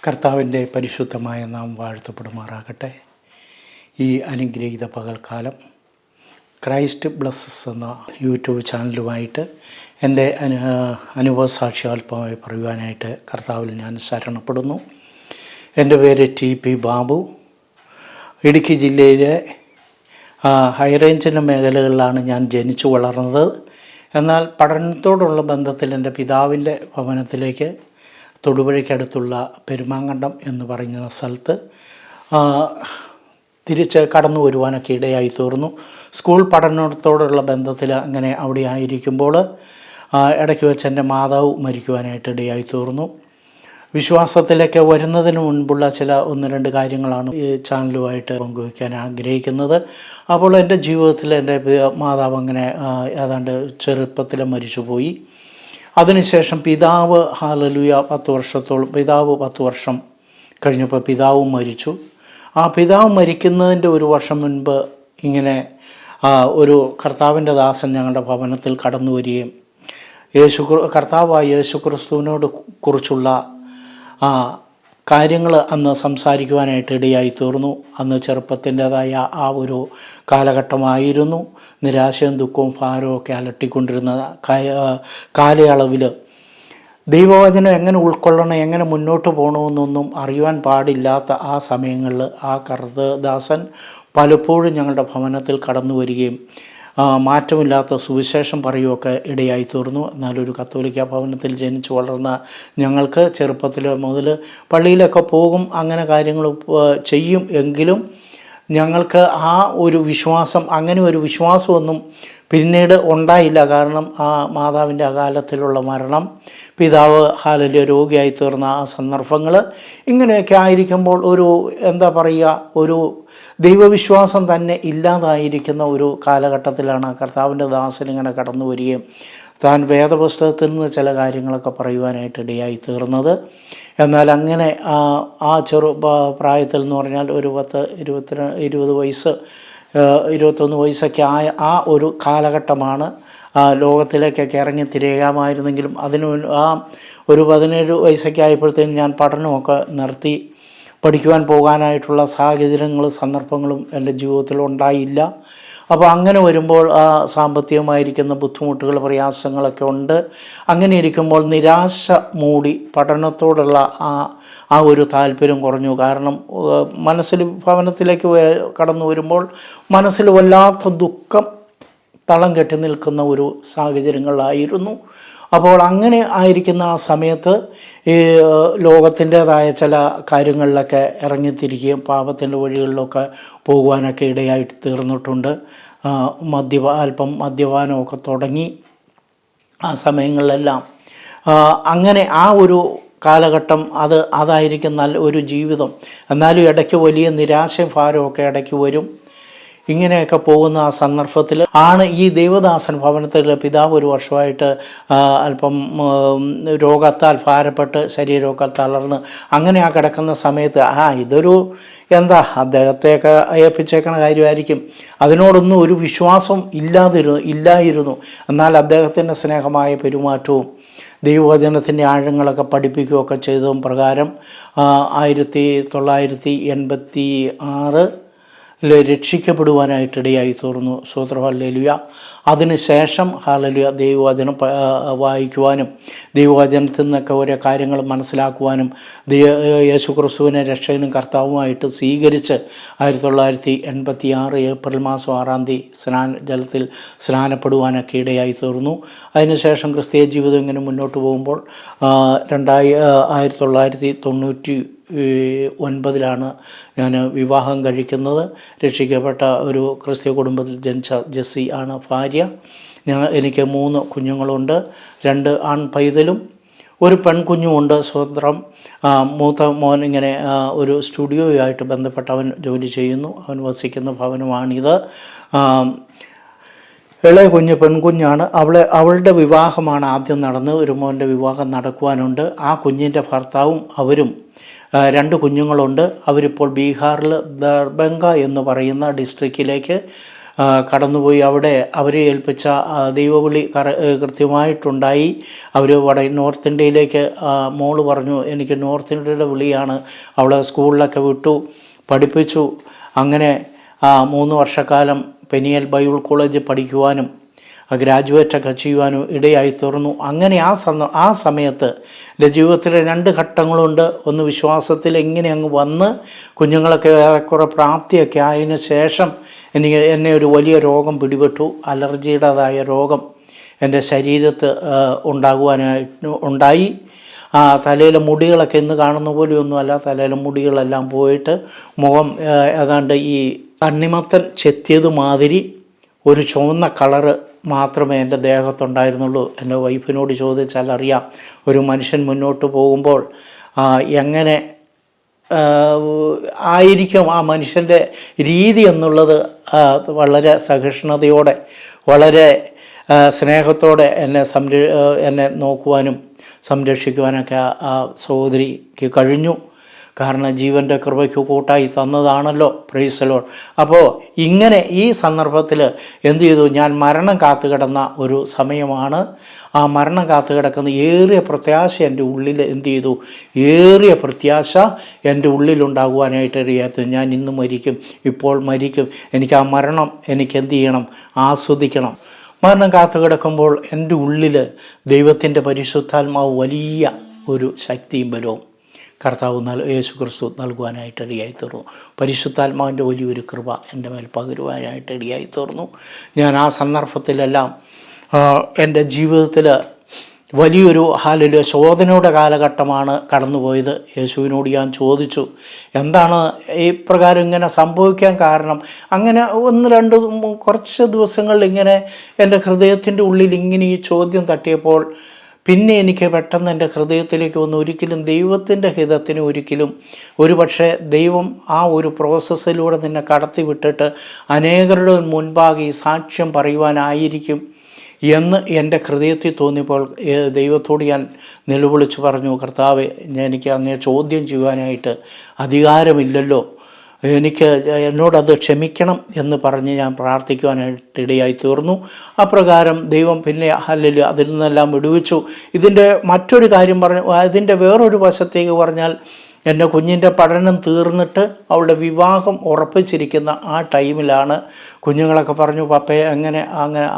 കർത്താവിൻ്റെ പരിശുദ്ധമായ നാം വാഴ്ത്തപ്പെടുമാറാകട്ടെ. ഈ അനുഗ്രഹീത പകൽക്കാലം ക്രൈസ്റ്റ് ബ്ലസ്സസ് എന്ന യൂട്യൂബ് ചാനലുമായിട്ട് എൻ്റെ അനുഭവസാക്ഷ്യാൽപ്പമായി പറയുവാനായിട്ട് കർത്താവിൽ ഞാൻ ശരണപ്പെടുന്നു. എൻ്റെ പേര് TP ബാബു. ഇടുക്കി ജില്ലയിലെ ഹൈറേഞ്ചിൻ്റെ മേഖലകളിലാണ് ഞാൻ ജനിച്ചു വളർന്നത്. എന്നാൽ പഠനത്തോടുള്ള ബന്ധത്തിൽ എൻ്റെ പിതാവിൻ്റെ ഭവനത്തിലേക്ക് തൊടുപുഴയ്ക്കടുത്തുള്ള പെരുമാങ്കണ്ടം എന്ന് പറയുന്ന സ്ഥലത്ത് തിരിച്ച് കടന്നു വരുവാനൊക്കെ ഇടയായി തീർന്നു. സ്കൂൾ പഠനത്തോടുള്ള ബന്ധത്തിൽ അങ്ങനെ അവിടെ ആയിരിക്കുമ്പോൾ ഇടയ്ക്ക് വെച്ച് എൻ്റെ മാതാവ് മരിക്കുവാനായിട്ട് ഇടയായി തീർന്നു. വിശ്വാസത്തിലേക്ക് വരുന്നതിന് മുൻപുള്ള ചില 1-2 കാര്യങ്ങളാണ് ഈ ചാനലുമായിട്ട് പങ്കുവയ്ക്കാൻ ആഗ്രഹിക്കുന്നത്. അപ്പോൾ എൻ്റെ ജീവിതത്തിൽ എൻ്റെ മാതാവ് അങ്ങനെ ഏതാണ്ട് ചെറുപ്പത്തിൽ മരിച്ചുപോയി. അതിനുശേഷം പിതാവ് 10 വർഷം കഴിഞ്ഞപ്പോൾ പിതാവ് മരിച്ചു. ആ പിതാവ് മരിക്കുന്നതിൻ്റെ 1 വർഷം മുൻപ് ഇങ്ങനെ ഒരു കർത്താവിൻ്റെ ദാസൻ ഞങ്ങളുടെ ഭവനത്തിൽ കടന്നു വരികയും കർത്താവായ യേശു ക്രിസ്തുവിനോട് കുറിച്ചുള്ള കാര്യങ്ങൾ അന്ന് സംസാരിക്കുവാനായിട്ട് ഇടയായി തീർന്നു. അന്ന് ചെറുപ്പത്തിൻ്റെതായ ആ ഒരു കാലഘട്ടമായിരുന്നു. നിരാശയും ദുഃഖവും ഭാരവും ഒക്കെ അലട്ടിക്കൊണ്ടിരുന്ന കാലയളവിൽ ദൈവവചനം എങ്ങനെ ഉൾക്കൊള്ളണം, എങ്ങനെ മുന്നോട്ട് പോകണമെന്നൊന്നും അറിയുവാൻ പാടില്ലാത്ത ആ സമയങ്ങളിൽ ആ കർത്തദാസൻ പലപ്പോഴും ഞങ്ങളുടെ ഭവനത്തിൽ കടന്നു വരികയും മാറ്റമില്ലാത്ത സുവിശേഷം പറയുകയൊക്കെ ഇടയായി തീർന്നു. എന്നാലൊരു കത്തോലിക്ക ഭവനത്തിൽ ജനിച്ചു വളർന്ന ഞങ്ങൾക്ക് ചെറുപ്പത്തിൽ മുതൽ പള്ളിയിലൊക്കെ പോകും, അങ്ങനെ കാര്യങ്ങൾ ചെയ്യും. എങ്കിലും ഞങ്ങൾക്ക് ആ ഒരു വിശ്വാസം, അങ്ങനെ ഒരു വിശ്വാസമൊന്നും പിന്നീട് ഉണ്ടായില്ല. കാരണം ആ മാതാവിൻ്റെ അകാലത്തിലുള്ള മരണം, പിതാവ് രോഗിയായി തീർന്ന ആ സന്ദർഭങ്ങൾ, ഇങ്ങനെയൊക്കെ ആയിരിക്കുമ്പോൾ ഒരു ഒരു ദൈവവിശ്വാസം തന്നെ ഇല്ലാതായിരിക്കുന്ന ഒരു കാലഘട്ടത്തിലാണ് കർത്താവിൻ്റെ ദാസൻ ഇങ്ങനെ കടന്നു വരികയും താൻ വേദപുസ്തകത്തിൽ നിന്ന് ചില കാര്യങ്ങളൊക്കെ പറയുവാനായിട്ട് ഇടയായി തീർന്നത്. എന്നാൽ അങ്ങനെ ആ പ്രായത്തിൽ എന്ന് പറഞ്ഞാൽ ഒരു 20 വയസ്സ് 21 വയസ്സൊക്കെ ആയ ആ ഒരു കാലഘട്ടമാണ്. ലോകത്തിലേക്കൊക്കെ ഇറങ്ങി തിരിയാമായിരുന്നെങ്കിലും അതിന് ഒരു 17 വയസ്സൊക്കെ ആയപ്പോഴത്തേനും ഞാൻ പഠനമൊക്കെ നിർത്തി. പഠിക്കുവാൻ പോകാനായിട്ടുള്ള സാഹചര്യങ്ങളും സന്ദർഭങ്ങളും എൻ്റെ ജീവിതത്തിൽ ഉണ്ടായില്ല. അപ്പോൾ അങ്ങനെ വരുമ്പോൾ സാമ്പത്തികമായിരിക്കുന്ന ബുദ്ധിമുട്ടുകൾ, പ്രയാസങ്ങളൊക്കെ ഉണ്ട്. അങ്ങനെ ഇരിക്കുമ്പോൾ നിരാശ മൂടി പഠനത്തോടുള്ള ആ ഒരു താല്പര്യം കുറഞ്ഞു. കാരണം മനസ്സിൽ ഭവനത്തിലേക്ക് കടന്നു വരുമ്പോൾ മനസ്സിൽ വല്ലാത്ത ദുഃഖം തളം കെട്ടി നിൽക്കുന്ന ഒരു സാഹചര്യങ്ങളായിരുന്നു. അപ്പോൾ അങ്ങനെ ആയിരിക്കുന്ന ആ സമയത്ത് ഈ ലോകത്തിൻ്റേതായ ചില കാര്യങ്ങളിലൊക്കെ ഇറങ്ങിത്തിരിക്കുകയും പാപത്തിൻ്റെ വഴികളിലൊക്കെ പോകുവാനൊക്കെ ഇടയായിട്ട് തീർന്നിട്ടുണ്ട്. അല്പം മദ്യപാനമൊക്കെ തുടങ്ങി. ആ സമയങ്ങളിലെല്ലാം അങ്ങനെ ആ ഒരു കാലഘട്ടം അതായിരിക്കും നല്ല ഒരു ജീവിതം. എന്നാലും ഇടയ്ക്ക് വലിയ നിരാശയും ഭാരമൊക്കെ ഇടയ്ക്ക് വരും. ഇങ്ങനെയൊക്കെ പോകുന്ന ആ സന്ദർഭത്തിൽ ആണ് ഈ ദേവദാസൻ ഭവനത്തിൽ പിതാവ് 1 വർഷമായിട്ട് അല്പം രോഗത്താൽ ഭാരപ്പെട്ട് ശരീരമൊക്കെ തളർന്ന് അങ്ങനെ കിടക്കുന്ന സമയത്ത് ഇതൊരു അദ്ദേഹത്തെയൊക്കെ ഏൽപ്പിച്ചേക്കണ കാര്യമായിരിക്കും. അതിനോടൊന്നും ഒരു വിശ്വാസം ഇല്ലായിരുന്നു. എന്നാൽ അദ്ദേഹത്തിൻ്റെ സ്നേഹമായ പെരുമാറ്റവും ദൈവവചനത്തിൻ്റെ ആഴങ്ങളൊക്കെ പഠിപ്പിക്കുകയൊക്കെ ചെയ്തതും പ്രകാരം 1986 രക്ഷിക്കപ്പെടുവാനായിട്ടിടയായി തീർന്നു. സ്തോത്രം, ഹല്ലേലൂയ. അതിനുശേഷം ദൈവവചനം വായിക്കുവാനും ദൈവവചനത്തിൽ നിന്നൊക്കെ ഓരോ കാര്യങ്ങൾ മനസ്സിലാക്കുവാനും യേശു ക്രിസ്തുവിനെ രക്ഷകനും കർത്താവുമായിട്ട് സ്വീകരിച്ച് 1986 ഏപ്രിൽ മാസം 6-ാം തീയതി ജലത്തിൽ സ്നാനപ്പെടുവാനൊക്കെ ഇടയായി തീർന്നു. അതിനുശേഷം ക്രിസ്തീയ ജീവിതം ഇങ്ങനെ മുന്നോട്ട് പോകുമ്പോൾ 1999 ഞാൻ വിവാഹം കഴിക്കുന്നത്. രക്ഷിക്കപ്പെട്ട ഒരു ക്രിസ്തീയ കുടുംബത്തിൽ ജനിച്ച ജെസ്സി ആണ് ഭാര്യ. എനിക്ക് 3 കുഞ്ഞുങ്ങളുണ്ട്. 2 ആൺ പൈതലും 1 പെൺകുഞ്ഞുമുണ്ട്. സ്വതന്ത്രം. മൂത്ത മോൻ ഇങ്ങനെ ഒരു സ്റ്റുഡിയോയുമായിട്ട് ബന്ധപ്പെട്ട് അവൻ ജോലി ചെയ്യുന്നു. അവൻ വസിക്കുന്ന ഭവനമാണിത്. ഇളയ കുഞ്ഞ് പെൺകുഞ്ഞാണ്. അവളുടെ വിവാഹമാണ് ആദ്യം നടന്ന്. ഒരു മോൻ്റെ വിവാഹം നടക്കുവാനുണ്ട്. ആ കുഞ്ഞിൻ്റെ ഭർത്താവും അവരും 2 കുഞ്ഞുങ്ങളുണ്ട്. അവരിപ്പോൾ ബീഹാറിൽ ദർഭംഗ എന്ന് പറയുന്ന ഡിസ്ട്രിക്റ്റിലേക്ക് കടന്നുപോയി. അവിടെ അവരെ ഏൽപ്പിച്ച ദൈവവിളി കൃത്യമായിട്ടുണ്ടായി. അവർ നോർത്ത് ഇന്ത്യയിലേക്ക് മോള് പറഞ്ഞു, എനിക്ക് നോർത്ത് ഇന്ത്യയുടെ വിളിയാണ്. അവളെ സ്കൂളിലൊക്കെ വിട്ടു, പഠിപ്പിച്ചു. അങ്ങനെ 3 വർഷക്കാലം പെനിയൽ ബൈബിൾ കോളേജിൽ പഠിക്കുവാനും ഗ്രാജുവേറ്റൊക്കെ ചെയ്യുവാനും ഇടയായി തീർന്നു. അങ്ങനെ ആ സമയത്ത് എൻ്റെ ജീവിതത്തിലെ 2 ഘട്ടങ്ങളുണ്ട്. ഒന്ന് വിശ്വാസത്തിൽ എങ്ങനെ അങ്ങ് വന്ന് കുഞ്ഞുങ്ങളൊക്കെ ഏറെക്കുറെ പ്രാപ്തിയൊക്കെ ആയതിനു ശേഷം എന്നെ ഒരു വലിയ രോഗം പിടിപെട്ടു. അലർജിയുടേതായ രോഗം എൻ്റെ ശരീരത്ത് ഉണ്ടായി. തലയിലെ മുടികളൊക്കെ ഇന്ന് കാണുന്ന പോലെയൊന്നുമല്ല, തലയിലെ മുടികളെല്ലാം പോയിട്ട് മുഖം ഏതാണ്ട് ഈ തണ്ണിമത്തൻ ചെത്തിയത് മാതിരി ഒരു ചുവന്ന കളറ് മാത്രമേ എൻ്റെ ദേഹത്തുണ്ടായിരുന്നുള്ളൂ. എൻ്റെ വൈഫിനോട് ചോദിച്ചാൽ അറിയാം, ഒരു മനുഷ്യൻ മുന്നോട്ട് പോകുമ്പോൾ എങ്ങനെ ആയിരിക്കും ആ മനുഷ്യൻ്റെ രീതി എന്നുള്ളത് വളരെ സഹിഷ്ണുതയോടെ, വളരെ സ്നേഹത്തോടെ എന്നെ നോക്കുവാനും സംരക്ഷിക്കുവാനൊക്കെ ആ സഹോദരിക്ക് കഴിഞ്ഞു. കാരണം ജീവൻ്റെ കൃപയ്ക്ക് കൂട്ടായി തന്നതാണല്ലോ. Praise the Lord. അപ്പോൾ ഇങ്ങനെ ഈ സന്ദർഭത്തിൽ എന്തു ചെയ്തു, ഞാൻ മരണം കാത്തുകിടന്ന ഒരു സമയമാണ്. ആ മരണം കാത്തുകിടക്കുന്ന ഏറിയ പ്രത്യാശ എൻ്റെ ഉള്ളിൽ എന്തു ചെയ്തു, ഏറിയ പ്രത്യാശ എൻ്റെ ഉള്ളിലുണ്ടാകുവാനായിട്ട് ഇടയാത്തു. ഞാൻ ഇന്ന് മരിക്കും, ഇപ്പോൾ മരിക്കും, എനിക്ക് ആ മരണം എനിക്ക് എന്തു ചെയ്യണം, ആസ്വദിക്കണം. മരണം കാത്തുകിടക്കുമ്പോൾ എൻ്റെ ഉള്ളിൽ ദൈവത്തിൻ്റെ പരിശുദ്ധാത്മാവ് വലിയ ഒരു ശക്തിയും ബലവും കർത്താവ് യേശു ക്രിസ്തു നൽകുവാനായിട്ട് ഇടയായി തീർന്നു. പരിശുദ്ധാത്മാവിൻ്റെ വലിയൊരു കൃപ എൻ്റെ മേൽ പകരുവാനായിട്ട് ഇടയായി തീർന്നു. ഞാൻ ആ സന്ദർഭത്തിലെല്ലാം എൻ്റെ ജീവിതത്തിൽ വലിയൊരു ശോധനയുടെ കാലഘട്ടമാണ് കടന്നുപോയത്. യേശുവിനോട് ഞാൻ ചോദിച്ചു, എന്താണ് ഈ പ്രകാരം ഇങ്ങനെ സംഭവിക്കാൻ കാരണം? അങ്ങനെ 1-2 കുറച്ച് ദിവസങ്ങളിൽ ഇങ്ങനെ എൻ്റെ ഹൃദയത്തിൻ്റെ ഉള്ളിൽ ഇങ്ങനെ ഈ ചോദ്യം തട്ടിയപ്പോൾ പിന്നെ എനിക്ക് പെട്ടെന്ന് എൻ്റെ ഹൃദയത്തിലേക്ക് വന്നു, ഒരിക്കലും ദൈവത്തിൻ്റെ ഹിതത്തിന് ഒരു പക്ഷേ ദൈവം ആ ഒരു പ്രോസസ്സിലൂടെ നിന്നെ കടത്തി വിട്ടിട്ട് അനേകരുടെ മുൻപാകെ ഈ സാക്ഷ്യം പറയുവാനായിരിക്കും എന്ന് എൻ്റെ ഹൃദയത്തിൽ തോന്നിയപ്പോൾ ദൈവത്തോട് ഞാൻ നിലവിളിച്ച് പറഞ്ഞു, കർത്താവേ, എനിക്ക് അങ്ങേ ചോദ്യം ചെയ്യുവാനായിട്ട് അധികാരമില്ലല്ലോ, എന്നോടത് ക്ഷമിക്കണം എന്ന് പറഞ്ഞ് ഞാൻ പ്രാർത്ഥിക്കുവാനായിട്ട് ഇടയായി തീർന്നു. അപ്രകാരം ദൈവം പിന്നെ അതിൽ നിന്നെല്ലാം വിടുവിച്ചു. ഇതിൻ്റെ മറ്റൊരു കാര്യം ഇതിൻ്റെ വേറൊരു വശത്തേക്ക് പറഞ്ഞാൽ, എൻ്റെ കുഞ്ഞിൻ്റെ പഠനം തീർന്നിട്ട് അവളുടെ വിവാഹം ഉറപ്പിച്ചിരിക്കുന്ന ആ ടൈമിലാണ് കുഞ്ഞുങ്ങളൊക്കെ പറഞ്ഞു, പപ്പയെ അങ്ങനെ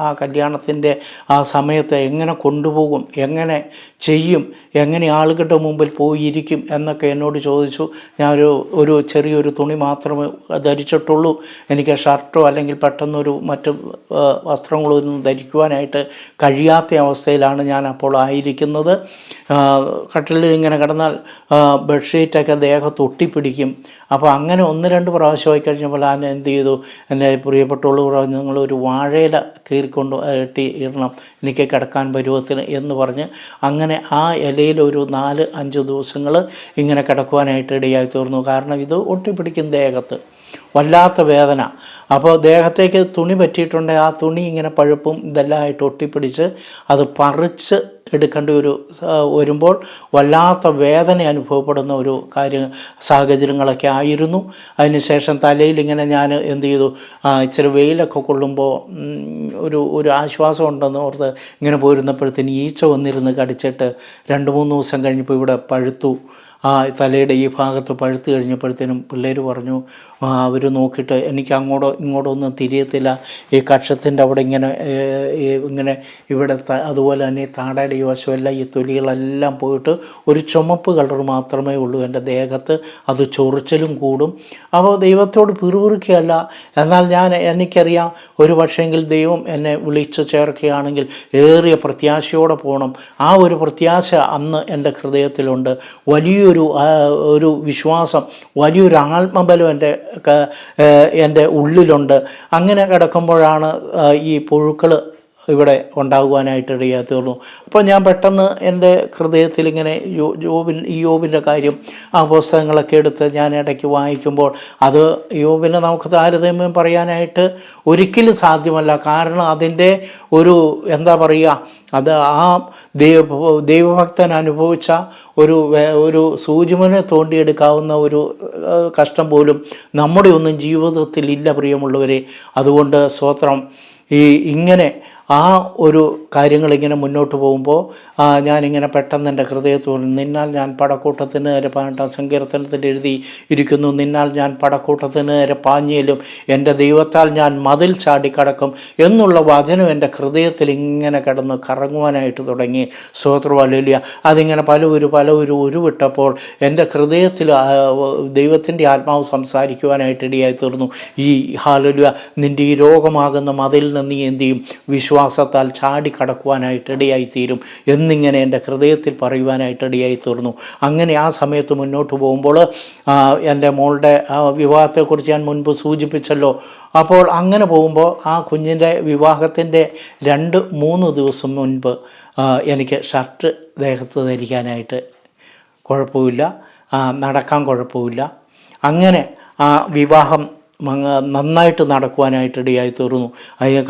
ആ കല്യാണത്തിൻ്റെ ആ സമയത്ത് എങ്ങനെ കൊണ്ടുപോകും, എങ്ങനെ ചെയ്യും, എങ്ങനെ ആളുകളുടെ മുമ്പിൽ പോയിരിക്കും എന്നൊക്കെ എന്നോട് ചോദിച്ചു. ഞാൻ ഒരു ചെറിയൊരു തുണി മാത്രമേ ധരിച്ചിട്ടുള്ളൂ. എനിക്ക് ഷർട്ടോ അല്ലെങ്കിൽ പെട്ടെന്നൊരു മറ്റ് വസ്ത്രങ്ങളോ ഒന്നും ധരിക്കുവാനായിട്ട് കഴിയാത്ത അവസ്ഥയിലാണ് ഞാൻ അപ്പോൾ ആയിരിക്കുന്നത്. കട്ടിലിൽ ഇങ്ങനെ കിടന്നാൽ ബെഡ്ഷീറ്റൊക്കെ ദേഹത്ത് ഒട്ടിപ്പിടിക്കും. അപ്പോൾ അങ്ങനെ 1-2 പ്രാവശ്യമായി കഴിഞ്ഞപ്പോൾ ഞാൻ എന്ത് ചെയ്തു, എൻ്റെ പ്രിയപ്പെട്ടവളോട് പറഞ്ഞു, നിങ്ങളൊരു വാഴയില കീറിക്കൊണ്ട് ഇടണം എനിക്ക് കിടക്കാൻ പരുവത്തിന് എന്ന് പറഞ്ഞ് അങ്ങനെ ആ ഇലയിൽ ഒരു 4-5 ദിവസങ്ങൾ ഇങ്ങനെ കിടക്കുവാനായിട്ട് ഇടയായി തീർന്നു. കാരണം ഇത് ഒട്ടിപ്പിടിക്കും ദേഹത്ത്, വല്ലാത്ത വേദന. അപ്പോൾ ദേഹത്തേക്ക് തുണി പറ്റിയിട്ടുണ്ടെങ്കിൽ ആ തുണി ഇങ്ങനെ പഴുപ്പും ഇതെല്ലാം ആയിട്ട് ഒട്ടിപ്പിടിച്ച് അത് പറിച്ച് എടുക്കേണ്ടി വരുമ്പോൾ വല്ലാത്ത വേദന അനുഭവപ്പെടുന്ന ഒരു സാഹചര്യങ്ങളൊക്കെ ആയിരുന്നു. അതിനുശേഷം തലയിൽ ഇങ്ങനെ ഞാൻ എന്ത് ചെയ്തു, ഇച്ചിരി വെയിലൊക്കെ കൊള്ളുമ്പോൾ ഒരു ആശ്വാസം ഉണ്ടെന്ന് ഓർത്ത് ഇങ്ങനെ പോയിരുന്നപ്പോഴത്തേന് ഈച്ച വന്നിരുന്ന് കടിച്ചിട്ട് 2-3 ദിവസം കഴിഞ്ഞപ്പോൾ ഇവിടെ പഴുത്തു. തലയുടെ ഈ ഭാഗത്ത് പഴുത്ത് കഴിഞ്ഞപ്പോഴത്തേനും പിള്ളേർ പറഞ്ഞു, അവർ നോക്കിയിട്ട് എനിക്ക് അങ്ങോട്ടോ ഇങ്ങോട്ടോ ഒന്നും തിരിയത്തില്ല, ഈ കക്ഷത്തിൻ്റെ അവിടെ ഇങ്ങനെ ഇവിടെ അതുപോലെ തന്നെ ഈ താടയുടെ ഈ വശമെല്ലാം ഈ തൊലികളെല്ലാം പോയിട്ട് ഒരു ചുമപ്പ് കളർ മാത്രമേ ഉള്ളൂ എൻ്റെ ദേഹത്ത്. അത് ചൊറിച്ചിലും കൂടും. അപ്പോൾ ദൈവത്തോട് പിറുപിറുക്കുകയല്ല, എന്നാൽ എനിക്കറിയാം ഒരു പക്ഷേങ്കിൽ ദൈവം എന്നെ വിളിച്ചു ചേർക്കുകയാണെങ്കിൽ ഏറിയ പ്രത്യാശയോടെ പോകണം. ആ ഒരു പ്രത്യാശ അന്ന് എൻ്റെ ഹൃദയത്തിലുണ്ട്. വലിയൊരു വിശ്വാസം, വലിയൊരു ആത്മബലം എൻ്റെ ഉള്ളിലുണ്ട്. അങ്ങനെ കിടക്കുമ്പോഴാണ് ഈ പുഴുക്കൾ ഇവിടെ ഉണ്ടാകുവാനായിട്ട് ഇടയായി തീർന്നു. അപ്പോൾ ഞാൻ പെട്ടെന്ന് എൻ്റെ ഹൃദയത്തിൽ ഇങ്ങനെ യോബിൻ്റെ കാര്യം ആ പുസ്തകങ്ങളൊക്കെ എടുത്ത് ഞാൻ ഇടയ്ക്ക് വായിക്കുമ്പോൾ അത് യോബിനെ നമുക്ക് താരതമ്യം പറയാനായിട്ട് ഒരിക്കലും സാധ്യമല്ല. കാരണം അതിൻ്റെ ഒരു എന്താ പറയുക, അത് ആ ദൈവഭക്തൻ അനുഭവിച്ച ഒരു സൂചിമനെ തോണ്ടിയെടുക്കാവുന്ന ഒരു കഷ്ടം പോലും നമ്മുടെ ഒന്നും ജീവിതത്തിൽ ഇല്ല പ്രിയമുള്ളവരെ. അതുകൊണ്ട് സ്തോത്രം, ഇങ്ങനെ ആ ഒരു കാര്യങ്ങളിങ്ങനെ മുന്നോട്ട് പോകുമ്പോൾ ഞാനിങ്ങനെ പെട്ടെന്ന് എൻ്റെ ഹൃദയത്തിൽ നിന്നാൽ ഞാൻ പടക്കൂട്ടത്തിന് നേരെ 18 സങ്കീർത്തനത്തിൽ എഴുതി ഇരിക്കുന്നു, നിന്നാൽ ഞാൻ പടക്കൂട്ടത്തിന് നേരെ പാഞ്ഞേലും എൻ്റെ ദൈവത്താൽ ഞാൻ മതിൽ ചാടിക്കടക്കും എന്നുള്ള വചനം എൻ്റെ ഹൃദയത്തിൽ ഇങ്ങനെ കിടന്ന് കറങ്ങുവാനായിട്ട് തുടങ്ങി. സ്തോത്രം, ഹല്ലേലൂയ. അതിങ്ങനെ പലവരും ഉരുവിട്ടപ്പോൾ എൻ്റെ ഹൃദയത്തിൽ ദൈവത്തിൻ്റെ ആത്മാവ് സംസാരിക്കുവാനായിട്ട് ഇടയായി തീർന്നു. ഹല്ലേലൂയ, നിൻ്റെ ഈ രോഗമാകുന്ന മതിലിൽ നിന്ന് നീ എന്ത് ചെയ്യും? വിശ്വാസത്താൽ ചാടിക്കടക്കുവാനായിട്ട് ഇടയായിത്തീരും എന്നിങ്ങനെ എൻ്റെ ഹൃദയത്തിൽ പറയുവാനായിട്ട് ഇടയായി തീർന്നു. അങ്ങനെ ആ സമയത്ത് മുന്നോട്ട് പോകുമ്പോൾ എൻ്റെ മോളുടെ വിവാഹത്തെക്കുറിച്ച് ഞാൻ മുൻപ് സൂചിപ്പിച്ചല്ലോ. അപ്പോൾ അങ്ങനെ പോകുമ്പോൾ ആ കുഞ്ഞിൻ്റെ വിവാഹത്തിൻ്റെ 2-3 ദിവസം മുൻപ് എനിക്ക് ഷർട്ട് ദേഹത്ത് ധരിക്കാനായിട്ട് കുഴപ്പമില്ല, നടക്കാൻ കുഴപ്പമില്ല. അങ്ങനെ ആ വിവാഹം നന്നായിട്ട് നടക്കുവാനായിട്ട് ഇടയായി തീർന്നു. അതിന്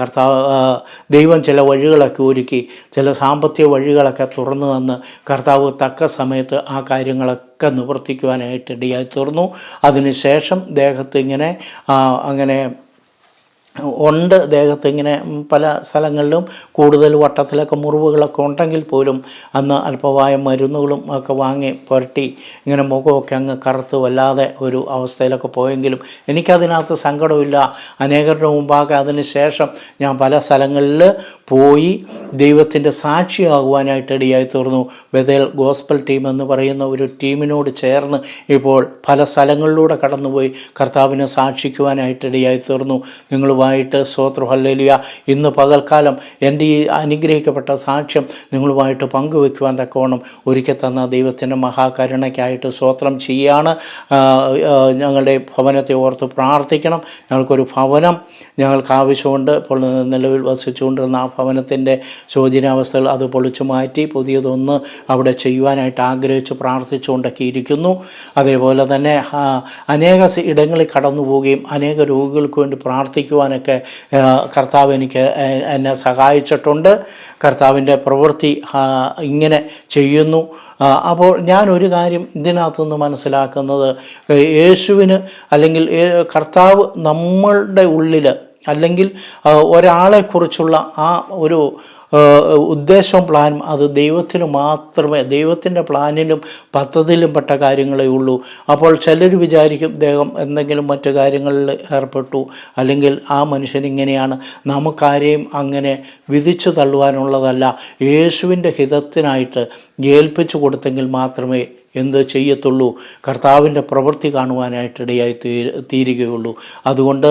ദൈവം ചില വഴികളൊക്കെ ഒരുക്കി, ചില സാമ്പത്തിക വഴികളൊക്കെ തുറന്നു തന്ന് കർത്താവ് തക്ക സമയത്ത് ആ കാര്യങ്ങളൊക്കെ നിവർത്തിക്കുവാനായിട്ട് ഇടയായി തീർന്നു. അതിനുശേഷം ദേഹത്ത് ഇങ്ങനെ അങ്ങനെ ഉണ്ട്, ദേഹത്ത് ഇങ്ങനെ പല സ്ഥലങ്ങളിലും കൂടുതൽ വട്ടത്തിലൊക്കെ മുറിവുകളൊക്കെ ഉണ്ടെങ്കിൽ പോലും അന്ന് അല്പമായ മരുന്നുകളും ഒക്കെ വാങ്ങി പുരട്ടി ഇങ്ങനെ മുഖമൊക്കെ അങ്ങ് കറുത്ത് വല്ലാതെ ഒരു അവസ്ഥയിലൊക്കെ പോയെങ്കിലും എനിക്കതിനകത്ത് സങ്കടമില്ല. അനേകരുടെ മുമ്പാകെ അതിന് ശേഷം ഞാൻ പല സ്ഥലങ്ങളിൽ പോയി ദൈവത്തിൻ്റെ സാക്ഷിയാകുവാനായിട്ട് ഇടയായി തീർന്നു. ബഥേൽ ഗോസ്പൽ ടീം എന്ന് പറയുന്ന ഒരു ടീമിനോട് ചേർന്ന് ഇപ്പോൾ പല സ്ഥലങ്ങളിലൂടെ കടന്നുപോയി കർത്താവിനെ സാക്ഷിക്കുവാനായിട്ട് ഇടയായി തീർന്നു. നിങ്ങളുമായിട്ട് സ്തോത്രം, ഹല്ലേലൂയ. ഇന്ന് പകൽക്കാലം എൻ്റെ ഈ അനുഗ്രഹിക്കപ്പെട്ട സാക്ഷ്യം നിങ്ങളുമായിട്ട് പങ്കുവെക്കുവാൻ തക്കവണ്ണം ഒരുക്കി തന്ന ദൈവത്തിൻ്റെ മഹാകരുണയ്ക്കായിട്ട് സ്തോത്രം ചെയ്യുകയാണ്. ഞങ്ങളുടെ ഭവനത്തെ ഓർത്ത് പ്രാർത്ഥിക്കണം. ഞങ്ങൾക്കൊരു ഭവനം ഞങ്ങൾക്ക് ആവശ്യമുണ്ട്. ഇപ്പോൾ നിലവിൽ വസിച്ചുകൊണ്ടിരുന്ന ആ ഭവനത്തിൻ്റെ ശോചനീയാവസ്ഥകൾ അത് പൊളിച്ചു മാറ്റി പുതിയതൊന്ന് അവിടെ ചെയ്യുവാനായിട്ട് ആഗ്രഹിച്ച് പ്രാർത്ഥിച്ചുകൊണ്ടൊക്കെ ഇരിക്കുന്നു. അതേപോലെ തന്നെ അനേക ഇടങ്ങളിൽ കടന്നു പോവുകയും അനേക രോഗികൾക്ക് വേണ്ടി പ്രാർത്ഥിക്കുവാനൊക്കെ കർത്താവ് എന്നെ സഹായിച്ചിട്ടുണ്ട്. കർത്താവിൻ്റെ പ്രവൃത്തി ഇങ്ങനെ ചെയ്യുന്നു. അപ്പോൾ ഞാനൊരു കാര്യം ഇതിനകത്തുനിന്ന് മനസ്സിലാക്കുന്നത്, യേശുവിന് അല്ലെങ്കിൽ കർത്താവ് നമ്മളുടെ ഉള്ളിൽ അല്ലെങ്കിൽ ഒരാളെക്കുറിച്ചുള്ള ആ ഒരു ഉദ്ദേശവും പ്ലാനും അത് ദൈവത്തിന് മാത്രമേ, ദൈവത്തിൻ്റെ പ്ലാനിലും പദ്ധതിയിലും പെട്ട കാര്യങ്ങളേ ഉള്ളൂ. അപ്പോൾ ചിലർ വിചാരിക്കും ദൈവം എന്തെങ്കിലും മറ്റു കാര്യങ്ങളിൽ ഏർപ്പെട്ടു അല്ലെങ്കിൽ ആ മനുഷ്യനിങ്ങനെയാണ്. നമുക്കാരെയും അങ്ങനെ വിധിച്ചു തള്ളുവാനുള്ളതല്ല. യേശുവിൻ്റെ ഹിതത്തിനായിട്ട് ഏൽപ്പിച്ചു കൊടുത്തെങ്കിൽ മാത്രമേ എന്ത് ചെയ്യത്തുള്ളൂ? കർത്താവിൻ്റെ പ്രവൃത്തി കാണുവാനായിട്ട് ഇടയായി തീരുകയുള്ളൂ. അതുകൊണ്ട്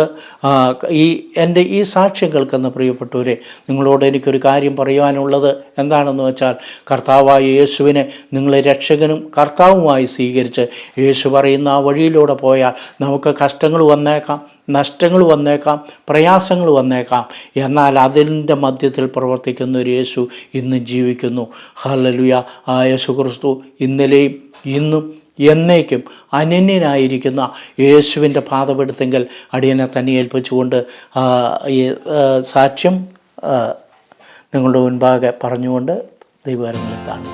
എൻ്റെ ഈ സാക്ഷ്യം കേൾക്കുന്ന പ്രിയപ്പെട്ടവരെ, നിങ്ങളോട് എനിക്കൊരു കാര്യം പറയുവാനുള്ളത് എന്താണെന്ന് വെച്ചാൽ, കർത്താവായ യേശുവിനെ നിങ്ങൾ രക്ഷകനും കർത്താവുമായി സ്വീകരിച്ച് യേശു പറയുന്ന ആ വഴിയിലൂടെ പോയാൽ നമുക്ക് കഷ്ടങ്ങൾ വന്നേക്കാം, നഷ്ടങ്ങൾ വന്നേക്കാം, പ്രയാസങ്ങൾ വന്നേക്കാം. എന്നാൽ അതിൻ്റെ മധ്യത്തിൽ പ്രവർത്തിക്കുന്ന ഒരു യേശു ഇന്നും ജീവിക്കുന്നു. ഹല്ലേലൂയ. ആ യേശു ക്രിസ്തു ഇന്നലെയും ഇന്നും എന്നേക്കും അനന്യനായിരിക്കുന്ന യേശുവിൻ്റെ പാദപീഠത്തിങ്കൽ അടിയനെ തന്നെ ഏൽപ്പിച്ചുകൊണ്ട് ഈ സാക്ഷ്യം നിങ്ങളുടെ മുൻപാകെ പറഞ്ഞുകൊണ്ട് ദൈവകരങ്ങളെത്താണ്.